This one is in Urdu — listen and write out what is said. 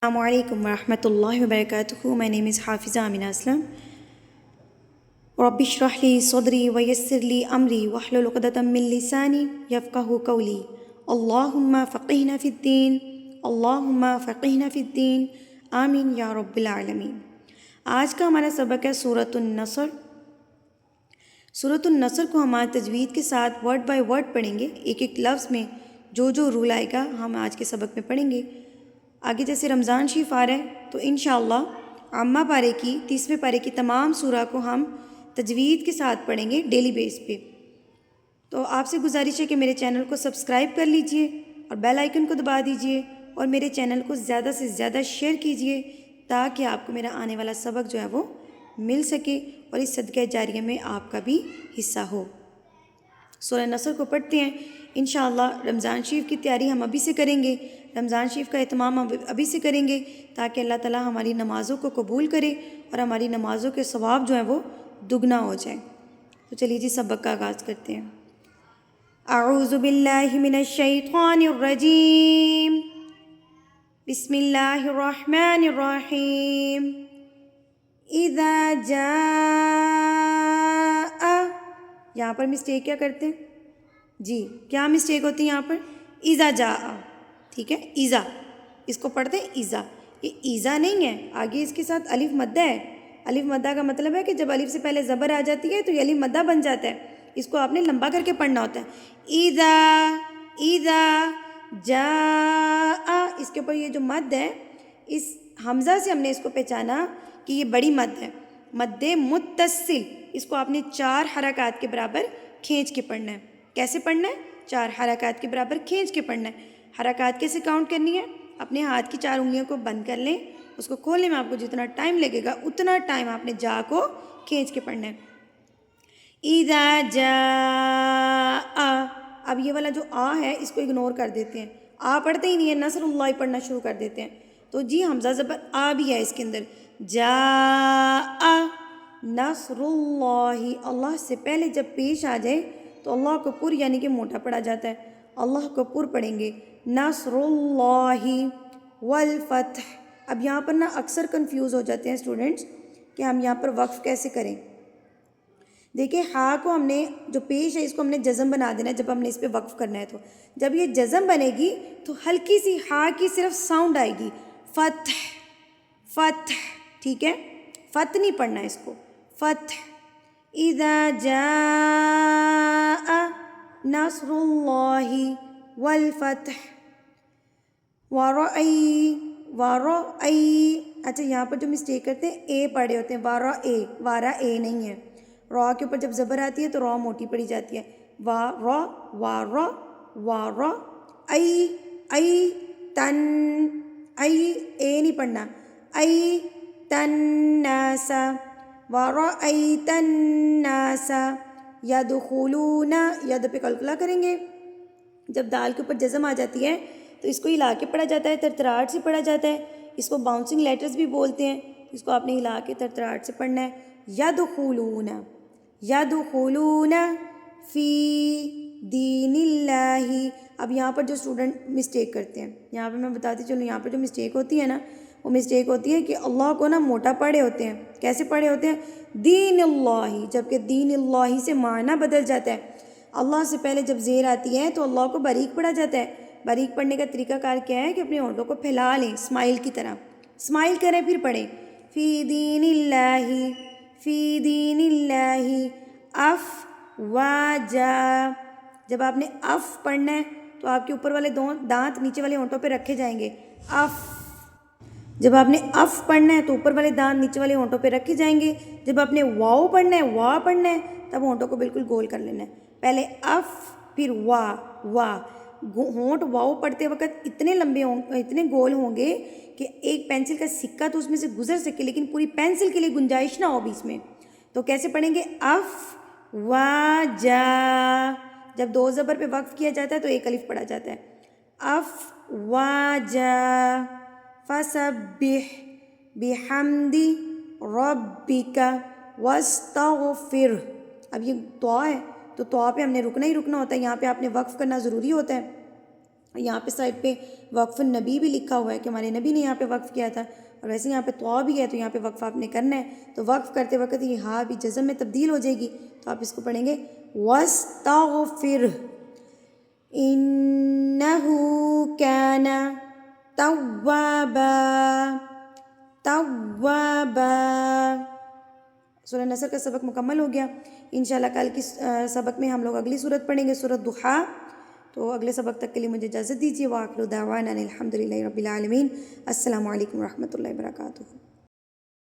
السلام علیکم ورحمۃ اللہ وبرکاتہ. My name is حافظہ آمینہ اسلم. رب اشرح لی صدری ویسر لی امری واحلل عقدۃ من لسانی یفقہوا قولی. اللہم فقہنا فی الدین، اللہم فقہنا فی الدین، آمین یا رب العالمین. آج کا ہمارا سبق ہے سورۃ النصر. سورۃ النصر کو ہم آج تجوید کے ساتھ ورڈ بائی ورڈ پڑھیں گے. ایک ایک لفظ میں جو رول آئے گا ہم آج کے سبق میں پڑھیں گے. آگے جیسے رمضان شریف آ رہا ہے تو انشاءاللہ عامہ پارے کی 30ویں پارے کی تمام سورہ کو ہم تجوید کے ساتھ پڑھیں گے ڈیلی بیس پہ. تو آپ سے گزارش ہے کہ میرے چینل کو سبسکرائب کر لیجئے اور بیل آئیکن کو دبا دیجئے اور میرے چینل کو زیادہ سے زیادہ شیئر کیجئے تاکہ آپ کو میرا آنے والا سبق جو ہے وہ مل سکے اور اس صدقہ جاریہ میں آپ کا بھی حصہ ہو. سورہ نصر کو پڑھتے ہیں. انشاءاللہ رمضان شریف کی تیاری ہم ابھی سے کریں گے، رمضان شریف کا اہتمام ہم ابھی سے کریں گے تاکہ اللہ تعالیٰ ہماری نمازوں کو قبول کرے اور ہماری نمازوں کے ثواب جو ہیں وہ دگنا ہو جائے. تو چلیے جی سبق کا آغاز کرتے ہیں. اعوذ باللہ من الشیطان الرجیم، بسم اللہ الرحمن الرحیم. اذا جاء، یہاں پر مسٹیک کیا کرتے ہیں جی؟ کیا مسٹیک ہوتی ہے یہاں پر؟ اذا جاء. ٹھیک ہے، ایزا اس کو پڑھتے ہیں ایزا. یہ ایزا نہیں ہے، آگے اس کے ساتھ الف مدہ ہے. الف مدہ کا مطلب ہے کہ جب الف سے پہلے زبر آ جاتی ہے تو یہ الف مدہ بن جاتا ہے. اس کو آپ نے لمبا کر کے پڑھنا ہوتا ہے. ایزا جاء، اس کے اوپر یہ جو مد ہے اس حمزہ سے ہم نے اس کو پہچانا کہ یہ بڑی مد ہے، مد متصل. اس کو آپ نے 4 حرکات کے برابر کھینچ کے پڑھنا ہے. کیسے پڑھنا ہے؟ 4 حرکات کے برابر کھینچ کے پڑھنا ہے. حرکات کیسے کاؤنٹ کرنی ہے؟ اپنے ہاتھ کی 4 انگلیوں کو بند کر لیں، اس کو کھولنے میں آپ کو جتنا ٹائم لگے گا اتنا ٹائم آپ نے جا کو کھینچ کے پڑھنا ہے. اذا جاء. اب یہ والا جو آ ہے اس کو اگنور کر دیتے ہیں، آ پڑھتے ہی نہیں ہے، نصر اللہ پڑھنا شروع کر دیتے ہیں. تو جی حمزہ زبر آ بھی ہے اس کے اندر. جاء نصر اللہ، اللہ سے پہلے جب پیش آ جائے تو اللہ کو پر یعنی کہ موٹا پڑھا جاتا ہے، اللہ کو پر پڑھیں گے. نصر اللہ والفتح. اب یہاں پر نا اکثر کنفیوز ہو جاتے ہیں اسٹوڈنٹس کہ ہم یہاں پر وقف کیسے کریں. دیکھیں ہا کو ہم نے جو پیش ہے اس کو ہم نے جزم بنا دینا ہے جب ہم نے اس پہ وقف کرنا ہے. تو جب یہ جزم بنے گی تو ہلکی سی ہا کی صرف ساؤنڈ آئے گی، فتح فتح. ٹھیک ہے، فتح نہیں پڑھنا ہے اس کو، فتح. اذا جاء نصر اللہ والفتح ورأی. اچھا یہاں پر جو مسٹیک کرتے ہیں اے پڑھے ہوتے ہیں، وارا اے نہیں ہے. را کے اوپر جب زبر آتی ہے تو را موٹی پڑی جاتی ہے. وارا ای تن، اے نہیں پڑھنا. ای تناسا ورأیت الناس یدخلون. ید پہ کلکلا کریں گے. جب دال کے اوپر جزم آ جاتی ہے تو اس کو ہلا کے پڑھا جاتا ہے، ترتراٹ سے پڑھا جاتا ہے. اس کو باؤنسنگ لیٹرز بھی بولتے ہیں. اس کو آپ نے ہلا کے ترتراٹ سے پڑھنا ہے. یدخلون فی دین اللہ. اب یہاں پر جو اسٹوڈنٹ مسٹیک کرتے ہیں، یہاں پہ میں بتاتی چلوں، یہاں پر جو مسٹیک ہوتی ہے نا وہ مسٹیک ہوتی ہے کہ اللہ کو نا موٹا پڑھے ہوتے ہیں. کیسے پڑھے ہوتے ہیں؟ دین اللہ، جبکہ دین اللہ سے معنی بدل جاتا ہے. اللہ سے پہلے جب زیر آتی ہے تو اللہ کو باریک پڑھا جاتا ہے. باریک پڑھنے کا طریقہ کار کیا ہے کہ اپنے ہونٹوں کو پھیلا لیں اسمائل کی طرح، اسمائل کریں پھر پڑھیں. فی دین اللہ، فی دین اللہ افواجا. جب آپ نے اف پڑھنا ہے تو آپ کے اوپر والے دانت نیچے والے ہونٹوں پہ رکھے جائیں گے. اف. جب آپ نے اف پڑھنا ہے تو اوپر والے دانت نیچے والے ہونٹوں پہ رکھے جائیں گے. جب آپ نے واؤ پڑھنا ہے، وا پڑھنا ہے، تب ہونٹوں کو بالکل گول کر لینا ہے. پہلے اف پھر وا. ہونٹ واؤ پڑھتے وقت اتنے لمبے اتنے گول ہوں گے کہ ایک پینسل کا سکہ تو اس میں سے گزر سکے لیکن پوری پینسل کے لیے گنجائش نہ ہو بیچ میں. تو کیسے پڑھیں گے؟ اف وا جا. جب 2 زبر پہ وقف کیا جاتا ہے تو ایک الف پڑھا جاتا ہے. اف وا جا فسبح بحمد ربک واستغفر. اب یہ طا ہے تو طا پہ ہم نے رکنا ہی رکنا ہوتا ہے، یہاں پہ آپ نے وقف کرنا ضروری ہوتا ہے. یہاں پہ سائڈ پہ وقف النبی بھی لکھا ہوا ہے کہ ہمارے نبی نے یہاں پہ وقف کیا تھا، اور ویسے یہاں پہ طوا بھی ہے، تو یہاں پہ وقف آپ نے کرنا ہے. تو وقف کرتے وقت یہ ہا بھی جزم میں تبدیل ہو جائے گی، تو آپ اس کو پڑھیں گے وَاسْتَغْفِرْ إِنَّهُ كَانَ توابا. سورہ نصر کا سبق مکمل ہو گیا. انشاءاللہ کل کی سبق میں ہم لوگ اگلی سورت پڑھیں گے، سورۃ ضحیٰ. تو اگلے سبق تک کے لیے مجھے اجازت دیجیے. وآخر دعوانا الحمدللہ رب العالمین. السلام علیکم ورحمۃ اللہ وبرکاتہ.